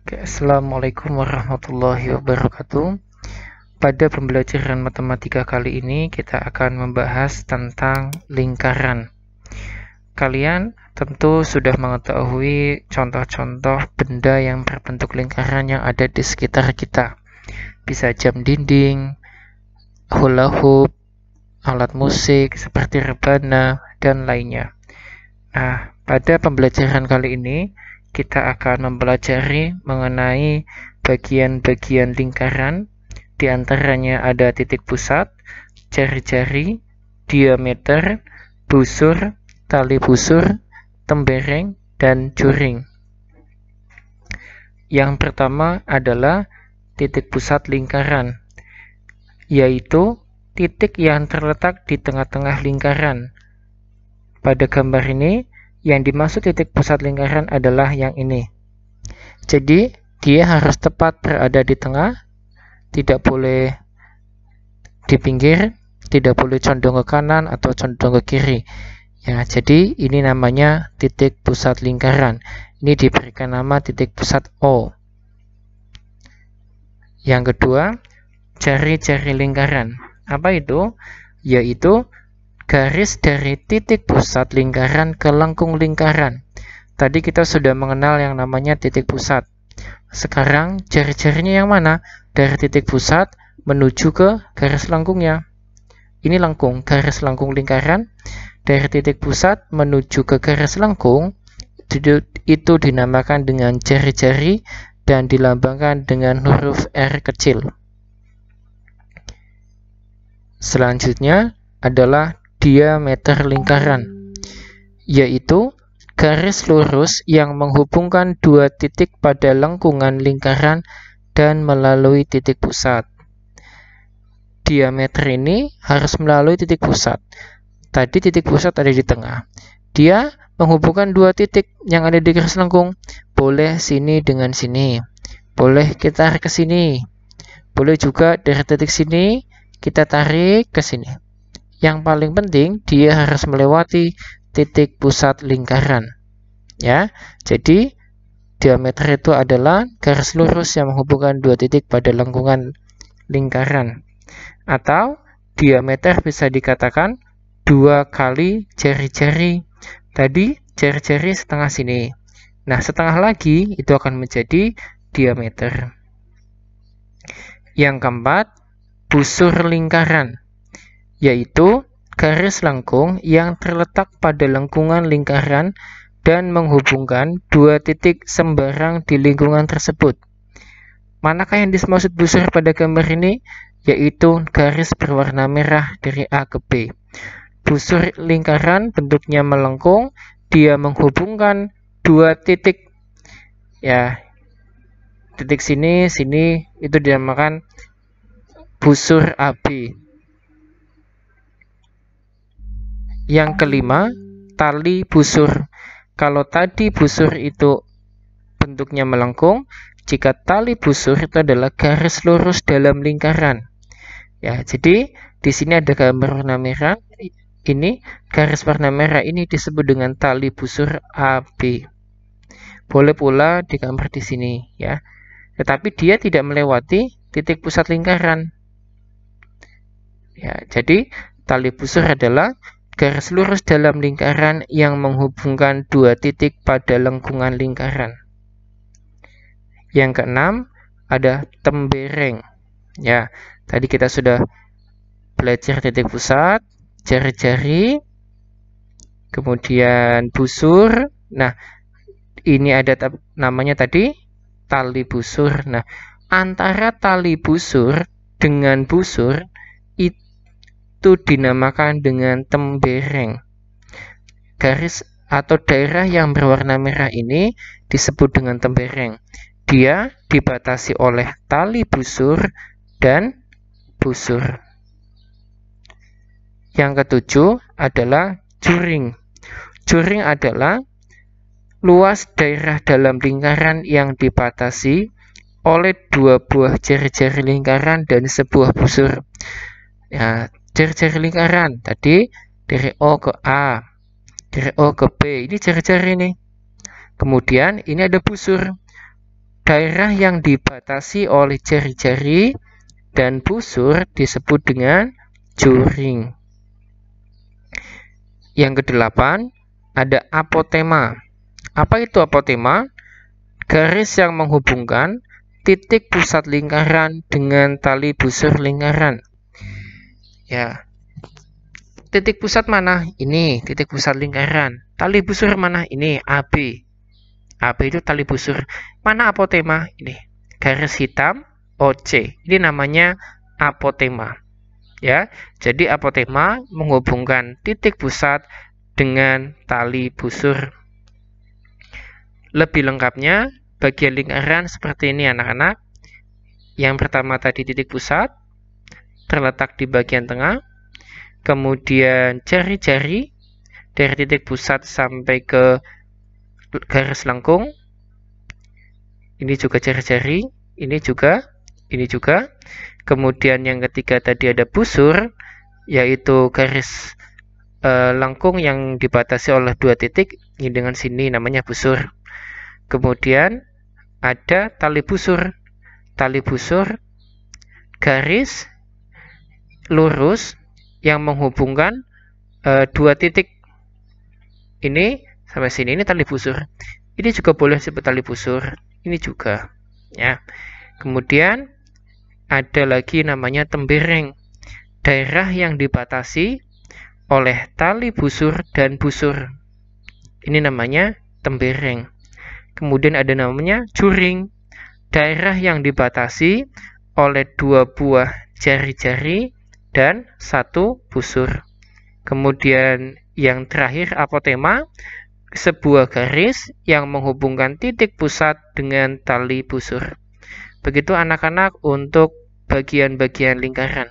Assalamualaikum warahmatullahi wabarakatuh. Pada pembelajaran matematika kali ini kita akan membahas tentang lingkaran. Kalian tentu sudah mengetahui contoh-contoh benda yang berbentuk lingkaran yang ada di sekitar kita. Bisa jam dinding, hula hoop, alat musik seperti rebana, dan lainnya. Nah, pada pembelajaran kali ini kita akan mempelajari mengenai bagian-bagian lingkaran. Di antaranya ada titik pusat, jari-jari, diameter, busur, tali busur, tembereng, dan juring. Yang pertama adalah titik pusat lingkaran, yaitu titik yang terletak di tengah-tengah lingkaran. Pada gambar ini, yang dimaksud titik pusat lingkaran adalah yang ini. Jadi, dia harus tepat berada di tengah, tidak boleh di pinggir, tidak boleh condong ke kanan atau condong ke kiri. Ya, jadi ini namanya titik pusat lingkaran. Ini diberikan nama titik pusat O. Yang kedua, jari-jari lingkaran. Apa itu? Yaitu garis dari titik pusat lingkaran ke lengkung lingkaran. Tadi kita sudah mengenal yang namanya titik pusat. Sekarang jari-jarinya yang mana? Dari titik pusat menuju ke garis lengkungnya. Ini lengkung, garis lengkung lingkaran. Dari titik pusat menuju ke garis lengkung, itu dinamakan dengan jari-jari dan dilambangkan dengan huruf R kecil. Selanjutnya adalah diameter lingkaran, yaitu garis lurus yang menghubungkan dua titik pada lengkungan lingkaran dan melalui titik pusat. Diameter ini harus melalui titik pusat. Tadi titik pusat ada di tengah. Dia menghubungkan dua titik yang ada di garis lengkung. Boleh sini dengan sini. Boleh kita tarik ke sini. Boleh juga dari titik sini kita tarik ke sini. Yang paling penting dia harus melewati titik pusat lingkaran. Ya, jadi diameter itu adalah garis lurus yang menghubungkan dua titik pada lengkungan lingkaran. Atau diameter bisa dikatakan 2 kali jari-jari. Tadi jari-jari setengah sini. Nah, setengah lagi itu akan menjadi diameter. Yang keempat, busur lingkaran, yaitu garis lengkung yang terletak pada lengkungan lingkaran dan menghubungkan dua titik sembarang di lingkungan tersebut. Manakah yang dimaksud busur pada gambar ini? Yaitu garis berwarna merah dari A ke B. Busur lingkaran bentuknya melengkung, dia menghubungkan dua titik. Ya, titik sini, sini, itu dinamakan busur AB. Yang kelima, tali busur. Kalau tadi busur itu bentuknya melengkung, jika tali busur itu adalah garis lurus dalam lingkaran. Ya, jadi di sini ada gambar warna merah. Ini garis warna merah ini disebut dengan tali busur AB. Boleh pula digambar di sini, ya. Tetapi dia tidak melewati titik pusat lingkaran. Ya, jadi tali busur adalah garis lurus dalam lingkaran yang menghubungkan dua titik pada lengkungan lingkaran. Yang keenam, ada tembereng. Ya, tadi kita sudah belajar titik pusat, jari-jari, kemudian busur. Nah, ini ada namanya tadi tali busur. Nah, antara tali busur dengan busur itu dinamakan dengan tembereng. Garis atau daerah yang berwarna merah ini disebut dengan tembereng. Dia dibatasi oleh tali busur dan busur. Yang ketujuh adalah juring. Juring adalah luas daerah dalam lingkaran yang dibatasi oleh dua buah jari-jari lingkaran dan sebuah busur. Ya, jari-jari lingkaran tadi dari O ke A, dari O ke B, ini jari-jari nih. Kemudian ini ada busur. daerah yang dibatasi oleh jari-jari dan busur disebut dengan juring. Yang kedelapan, ada apotema. Apa itu apotema? Garis yang menghubungkan titik pusat lingkaran dengan tali busur lingkaran. Ya. Titik pusat mana? Ini titik pusat lingkaran. Tali busur mana? Ini AB. AB itu tali busur. Mana apotema? Ini garis hitam OC. Ini namanya apotema. Ya, jadi apotema menghubungkan titik pusat dengan tali busur. Lebih lengkapnya, bagian lingkaran seperti ini anak-anak. Yang pertama tadi titik pusat, terletak di bagian tengah. Kemudian jari-jari dari titik pusat sampai ke garis lengkung. Ini juga jari-jari, ini juga. Kemudian yang ketiga tadi ada busur, yaitu garis lengkung yang dibatasi oleh dua titik. Ini dengan sini namanya busur. Kemudian ada tali busur. Tali busur garis lurus yang menghubungkan dua titik. Ini sampai sini, ini tali busur. Ini juga boleh disebut tali busur. Ini juga. Ya. Kemudian ada lagi namanya tembereng. Daerah yang dibatasi oleh tali busur dan busur. Ini namanya tembereng. Kemudian ada namanya juring. Daerah yang dibatasi oleh dua buah jari-jari dan satu busur. Kemudian yang terakhir apotema, sebuah garis yang menghubungkan titik pusat dengan tali busur. Begitu anak-anak untuk bagian-bagian lingkaran.